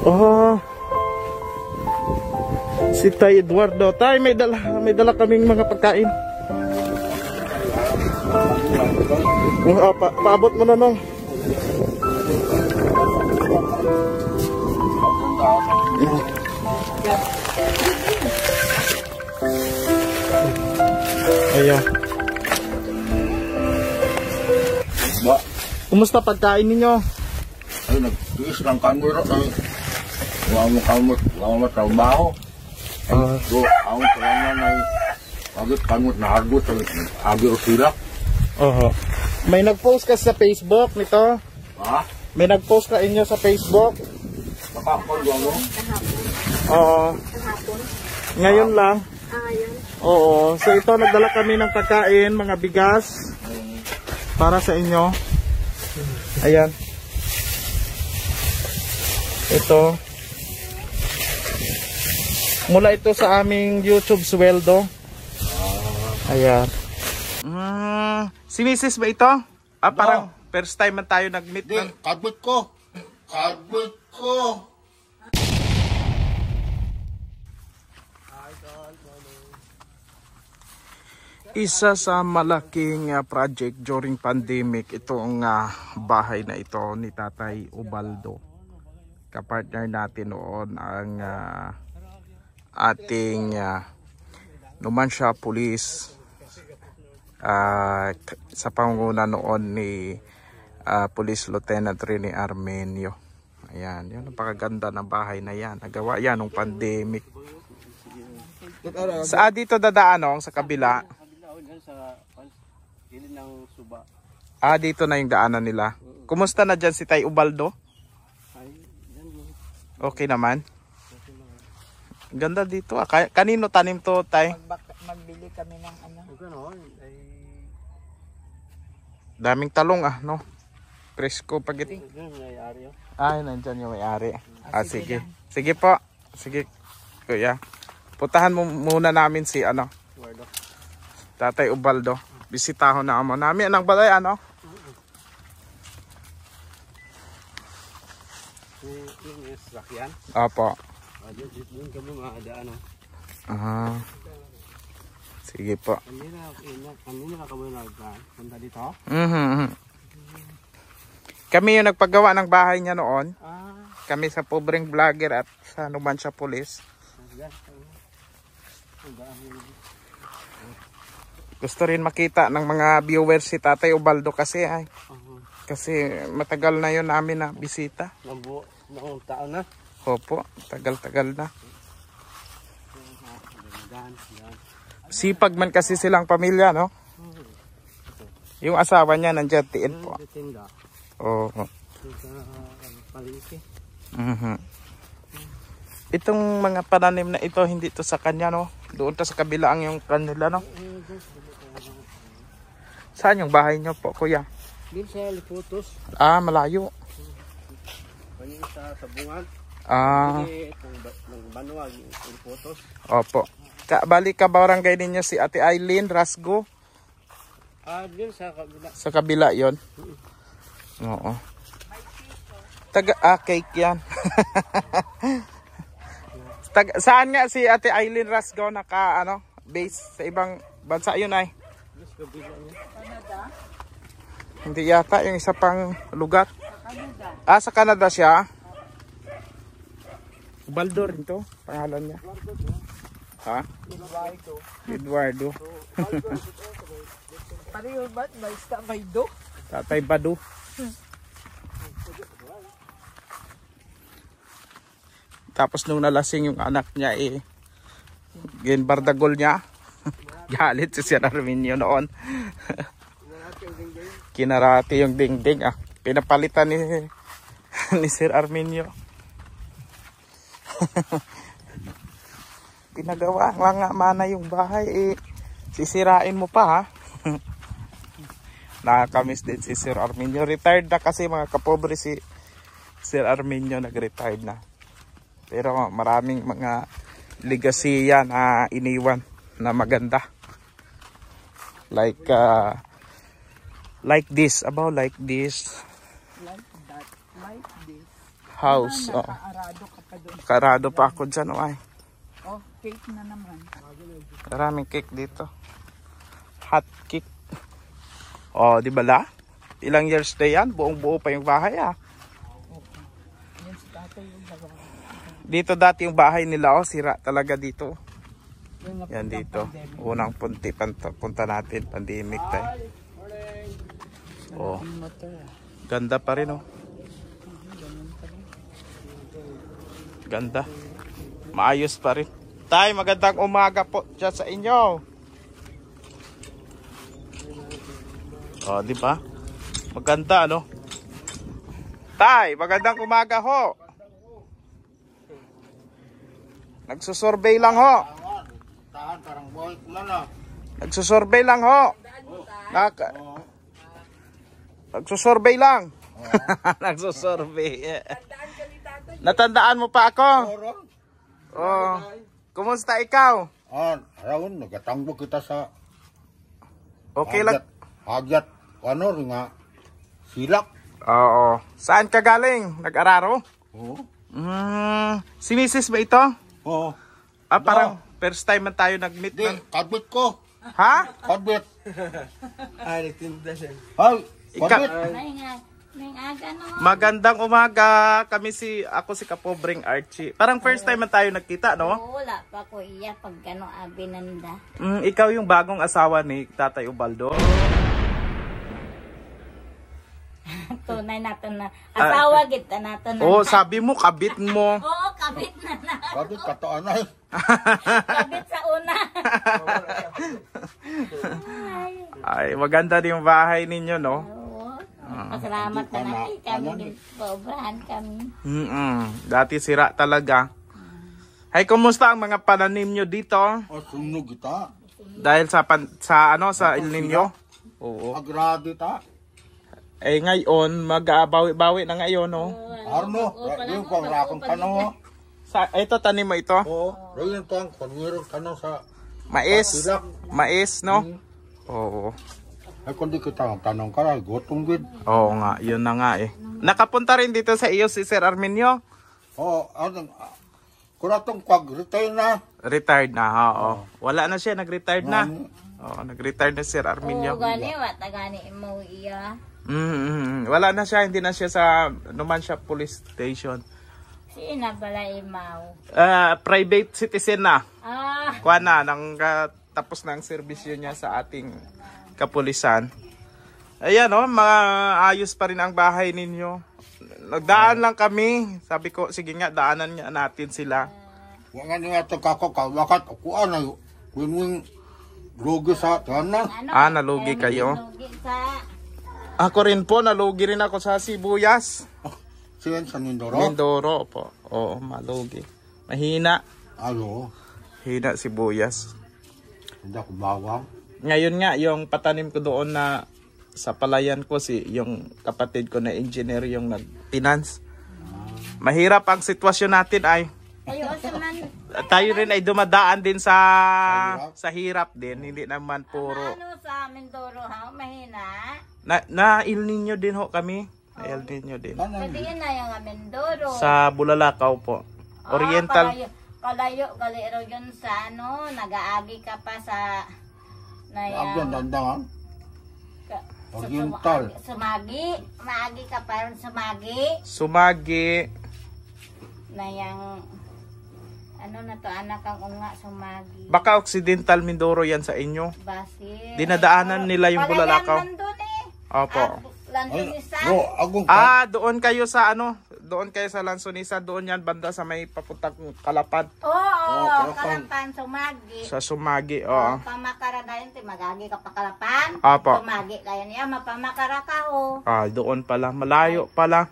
Oh. Si Tay Eduardo. Tay, may dala kaming mga pagkain. Paabot mo na, no. Ayan. Kumusta pagkain ninyo? Ay, nag-iis lang kamera. Wala mo trabaho. So, ang kailangan ay agad kamot na agot. Agad sila. May nag-post ka sa Facebook nito? Ha? May nag-post ka inyo sa Facebook? Nakapon ba mo? Oo. Ngayon lang? Oo. So ito, nagdala kami ng pagkain, mga bigas. Para sa inyo. Ayan. Ito. Mula ito sa aming YouTube sweldo. Ayan. Si Mrs. ba ito? Parang first time man tayo nag-meet. Hindi, kadbit ko. Kadbit ko. Isa sa malaking project during pandemic, itong bahay na ito ni Tatay Ubaldo. Kapartner natin noon ang ating Numancia Police sa pangunguna noon ni Police Lieutenant Rene Armenio. Ayan, yun, napakaganda ng bahay na yan. Nagawa yan nung pandemic. Dito dadaan sa kabila. Dito na yung daanan nila. Kumusta na dyan si Tay Ubaldo? Okay naman. Ganda dito. Kanino tanim to, Tay? Magbili kami ng ano. Daming talong no? Presko pag ito. Nandyan yung may-ari. Sige. Sige po. Sige, kuya. Putahan mo muna namin si Tatay Ubaldo. Bisitahon na mo namin. Anong balay, Yung sakyan? Opo. Yung kami maadaan. Sige po. Kanina ka kami punta dito? Kami yung nagpagawa ng bahay niya noon. Kami sa pobreng vlogger at sa Numancia Police. Gusto rin makita ng mga viewers si Tatay Ubaldo kasi matagal na yun namin na bisita. Noong taon na? Opo, tagal-tagal na. Sipag man kasi silang pamilya, no? Yung asawa niya nandiyan tiin po. Oo. Itong mga pananim na ito, hindi to sa kanya, no? Doon to sa kabila ang yung kanila, no? Saan yung bahay nyo po, kuya? Doon sa Liputos. Malayo. Sa Sabungan. Ng Banuag, Liputos. Opo. Balik ka barangay ninyo si Ate Aileen Rasgo? Doon sa kabila. Sa kabila yon. Oo. Cake yan. Saan nga si Ate Aileen Rasgo base sa ibang bansa yun ay? Canada? Hindi yata yung isa pang lugar. Sa Canada siya. Ubaldo rin to, pangalan niya. Ha? Eduardo. Pareho ba? Basta Baido? Tatay Badu. Tapos nung nalasing yung anak niya ginbardagol niya. Galit si Sir Armenio noon. Kinarati yung dingding pinapalitan ni Sir Armenio. Pinagawa lang nga mana yung bahay sisirain mo pa Nakakamiss din si Sir Armenio. Retired na kasi mga kapobre si Sir Armenio, nag-retired na. Pero maraming mga legacy yan na iniwan na maganda. Like this, about like this. like this. house. Oh. Nakaarado ka pa doon. Karado pa ako dyan. Oh, ay. Oh, cake na naman. Maraming cake dito. Hot cake. Oh, di ba la? Ilang years na yan? Buong buo pa yung bahay ah. Yan si tatay yung nagawa. Dito dati yung bahay nila. Oh, sira talaga dito. Yung Yan dito. Unang punta natin. Pandemic tayo. Oh. motor. Ganda pa rin oh. Ganda. Maayos pa rin. Tay, magandang umaga po dyan sa inyo. Oh, di ba? Maganda ano? Tay, magandang umaga ho. Nagsusurvey lang ho. Tahan parang buhay ko man ah. Nagsusurvey lang ho. Nagsusurvey lang. Nagsusurvey. Natandaan mo pa ako? Oh. Kumusta ikaw? Raon, nagatangbog kita sa Okay lang. Hagyat, ano rin nga, silak. Oo. Saan ka galing? Nag-araro? Oo. Si Mrs. ba ito? Oo. Ah, parang first time man tayo nag-meet. Di, kadbit ko. Ha? Kadbit. Ay, nagtinda siya. Ay, Ika- kadbit. May aga no. Magandang umaga. Ako si Kapobring Archie. Parang first time man tayo nagkita, no? Wala pa ko iya pag gano abinanda. Ikaw yung bagong asawa ni Tatay Ubaldo. Tunay nato na. Asawa kita nato na. Oh, sabi mo, kabit mo. Oo, kabit na. Kadbit, katoan ay. Kabit sa una. Ay, maganda din yung bahay ninyo, no? Oo. Pasalamat na natin kami. Paubrahan kami. Dati sira talaga. Ay, kumusta ang mga pananim nyo dito? O, sunog kita. Dahil sa El Nino? Oo. Agrado ta. Eh ngayon, mag-abawi-bawi na ngayon, no? Arno, yung pang rakong tanong. Ito, tanim mo ito? Oo, rin ito ang panwirong tanong sa Mais. silak. Mais, no? Oo. Ay, kundi kita ang tanong ka rin, gotong gid. Oo nga, yun na nga eh. Nakapunta rin dito sa iyo si Sir Arminio? Oo, anong, kuratong pag-retire na. Retired na, oo. Wala na siya, nag-retired na. Oo, nag-retired na si Sir Arminio. Oo, gani wata gani mo iya. Wala na siya, hindi na siya sa Numancia Police Station. Sina pala imaw. Private citizen na. Kuha na, tapos na ang serbisyo niya sa ating kapulisan. Ayan o, maayos pa rin ang bahay ninyo. Nagdaan lang kami. Sabi ko, sige nga, daanan nga natin sila. Huwag nga nga ito kakakawakat. Akuan na yun. Win-win lugi sa tanan. Nalugi kayo? Lugi sa... Ako rin po, nalugi rin ako sa sibuyas. Siyan sa Mindoro. Mindoro po. Oo, malugi. Mahina. Alo, Hina sibuyas. hindi ako bawang. Ngayon nga, yung patanim ko doon na sa palayan ko, yung kapatid ko na engineer yung nag-finance. Mahirap ang sitwasyon natin ay. Tayo rin ay dumadaan din sa hirap din. Hindi naman puro. Ano sa Mindoro ha? Mahina? Na El Nino din ho kami. El Nino din. Pwede yun na yung Mindoro. Sa Bulalakaw po. Oriental. Kalayo, kaliro yun sa ano, nag-aagi ka pa sa... Agyan, dandangan. Oriental. Sumagi. Maagi ka pa rin sumagi. Sumagi. Na yung... Ano na to, anak ang unga, sumagi. Baka Occidental Mindoro yan sa inyo. Basil. Dinadaanan nila yung Bulalakaw. Nandun eh. Opo. Lansunisa. Doon kayo sa doon kayo sa Lansunisa, doon yan banda sa may papuntang Kalapan. Oo, Kalapan, sumagi. Sa Sumagi, oo. Pamakara dayon, magagi ka pa Kalapan. Opo. Sumagi kaya niya, mapamakara ka o. Doon pala, malayo pala.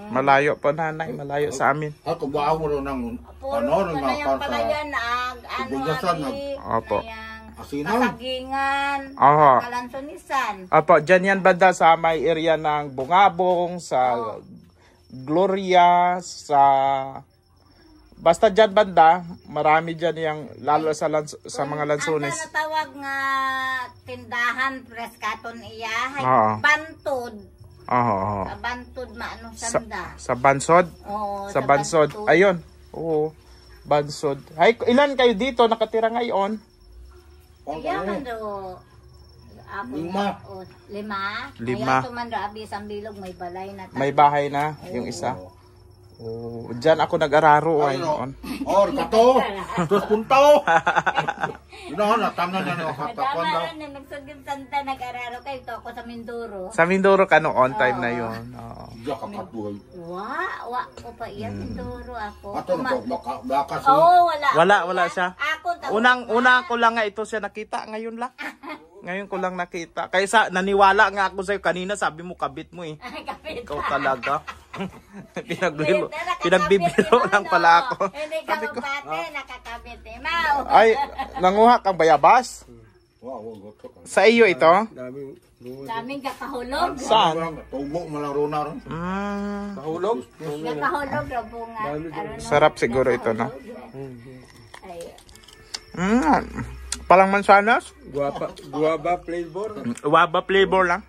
Malayo po nanay, malayo sa amin. Ako ba ako rin ng ano rin nga Yung pa pala sa yan, Bugasan, Opo. Asinan. Kasagingan, Oho. Kalansunisan. Opo, dyan yan banda sa may area ng Bungabong, sa Gloria, basta dyan banda, marami dyan yung, lalo sa mga Lansunes. Ang natawag nga tindahan, preskaton iya, Oo. pantod. Oo. Sa bantod maano sanda. Sa bansod? Oo, Sa bansod. bantod. Ayun. Oo. Bansod. Ay, ilan kayo dito nakatira ngayon? Kaya man do. Ako 5. 5. 5. Kaya tumando abi sa bilog may balay na. May bahay na yung isa. Oh, diyan ako nag-araro ay noon. Oh, kato. Terus puntaw. Ina na tanan na Tama katakon daw. na nagsugod santa nag-araro kayo to ako sa Mindoro. Sa Mindoro ka noon time na yon. Oo. Diya ka katuloy. Wa ko pa iya Mindoro ako. Ato na baka si. Oh, Wala siya. Ako Una ko lang nga ito siya nakita ngayon lang. Ngayon ko lang nakita. Kaysa naniwala nga ako sa'yo kanina, sabi mo kabit mo eh. kapit. Ikaw talaga. Pinagbibiro lang pala ako. Hindi ka magbate, nakakabit eh. Mau. Ay, nanguha kang bayabas? Wow, goto. Sa iyo ito? Daming kakahulog. Saan? Tubo malaro na ron. Kahulog? Kakahulog ra bunga. Sarap siguro ito, no? Ay, Palang mansanas? Guava flavor. Waba flavor lang.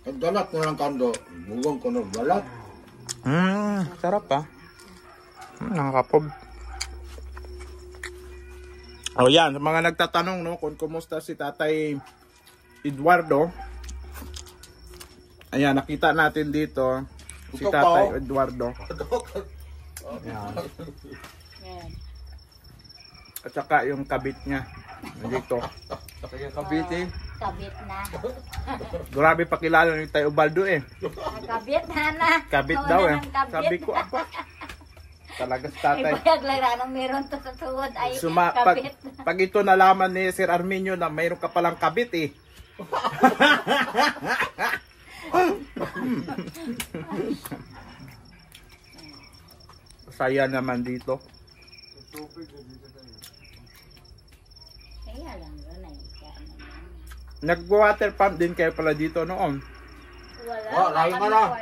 Ang dalat na lang kando. Bugong ko na dalat. Sarap ah. Nakakapob. O yan, sa mga nagtatanong no, kung kumusta si Tatay Eduardo. Ayan, nakita natin dito si Ito Tatay pa, oh. Eduardo. Ayan. yan. At saka yung kabit niya. Dito. Kaya Cavite. Kabit na. Grabe pakilala ni Tay Ubaldo eh. Kabit na. Kabit Wala daw eh. nang kabit. Sabi ko apa. Talaga si Ay, Tatay. bayag lang ranong meron to sa tuhod. Ay, kabit. Pag ito nalaman ni Sir Arminio na mayroon ka palang kabit eh. Saya naman dito. Kaya lang yun ay. Nag-water pump din kayo pala dito noon. Wala. Oh, lain kami ka na. court.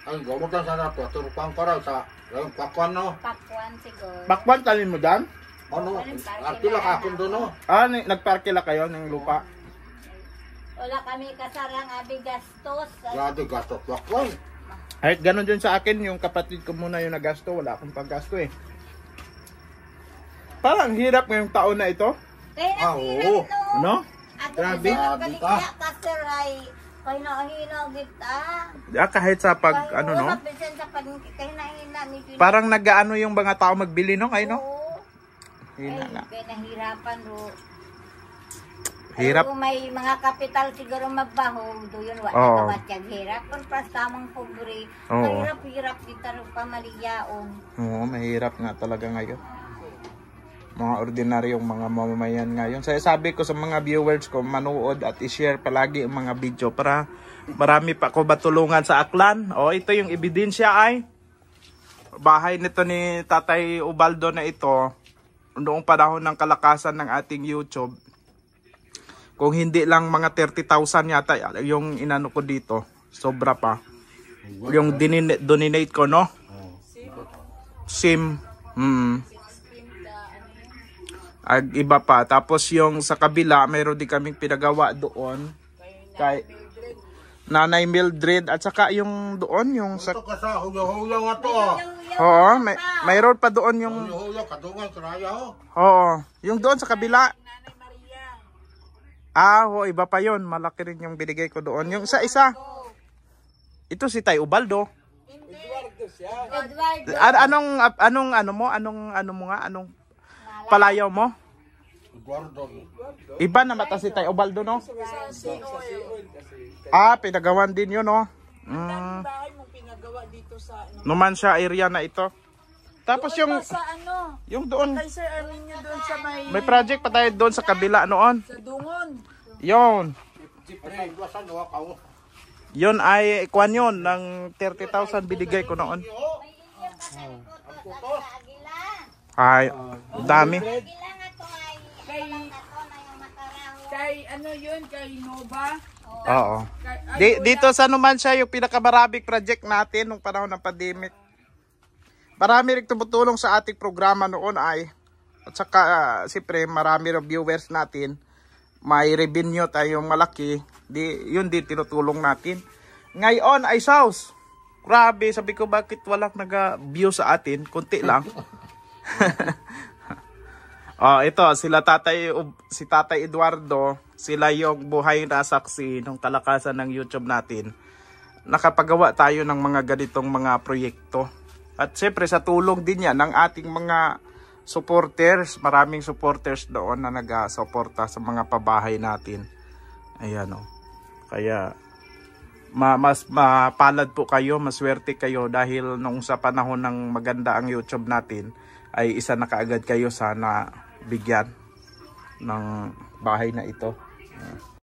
Ay, gamutan sana to. Turupang ko raw sa pakwan no. Pakwan siguro. Bakwan tanin mo dyan? Ano? Atila ka akong doon no. Nagparke la kayo ng lupa. Wala kami kasarang abi gastos. Gado gasto pakwan. Ay, ganun din sa akin, yung kapatid ko muna yung nagasto, wala akong paggasto eh. Parang hirap ngayong taon na ito, Kaya oo. hirap no. no? At Grabe. balikya kasi ray. Kaya nahina kita. Kahit sa pag, ano no? Kaya nahina. Parang nag-ano yung mga tao magbili no, kayo no? Oo. Hina na. Kaya nahirapan ro. Hirap. Kung may mga kapital siguro magbaho, do yun wala Oo. kawatyag hirap. Kung tamang pobre, Oo. mahirap-hirap kita ro pamaliyaon. Oo, mahirap nga talaga ngayon. Mga ordinaryong mga mamamayan ngayon. So, sabi ko sa mga viewers ko, manood at i-share palagi ang mga video para marami pa ko batulungan sa Aklan. O, ito yung ebidensya ay bahay nito ni Tatay Ubaldo na ito noong panahon ng kalakasan ng ating YouTube. Kung hindi lang mga 30,000 yata yung inano ko dito, sobra pa. Yung donate ko, no? SIM. Ag iba pa. Tapos yung sa kabila, mayroon din kaming pinagawa doon. Kay Nanay Mildred. At saka yung doon, yung sa... Ito ka sa huyaw-huyaw nga to. Oo, mayroon pa doon yung... Huyaw-huyaw, kadungan, karaya ho. Oo, yung doon sa kabila. Iba pa yon. Malaki rin yung binigay ko doon. Yung isa. Ito si Tay Ubaldo. Edward. Anong palayaw mo? Eduardo. Iba na mata si Tay Ubaldo, no? Pinagawan din yun, no? Bahay mo pinagawa dito sa Numancia area na ito. Tapos yung sa ano, yung doon, kay Sir Arminio doon sa may project pa tayo doon sa kabila noon. sa Dungon. Yon. Ay, iwasan nyo ako. Yon ay kwan yun ng 30,000 binigay ko noon. Ay, dami. Kay ano yun, kay Nova. Oo. Dito sa Numancia yung pinakamarabing project natin nung panahon ng pandemic. Marami rin tumutulong sa ating programa noon ay at saka siyempre marami rin viewers natin. May revenue tayong malaki. Yun din tinutulong natin. Ngayon ay sauce. Grabe, sabi ko bakit walang naga-view sa atin, konti lang. Ito si Tatay Eduardo, sila yung buhay na saksi ng kalakasan ng YouTube natin. Nakapagawa tayo ng mga ganitong mga proyekto. At syempre sa tulong din yan ng ating mga supporters, maraming supporters doon na nag-suporta sa mga pabahay natin. Ayan o. Kaya mas mapalad po kayo, maswerte kayo dahil nung sa panahon ng maganda ang YouTube natin ay isa na kaagad kayo sana bigyan ng bahay na ito.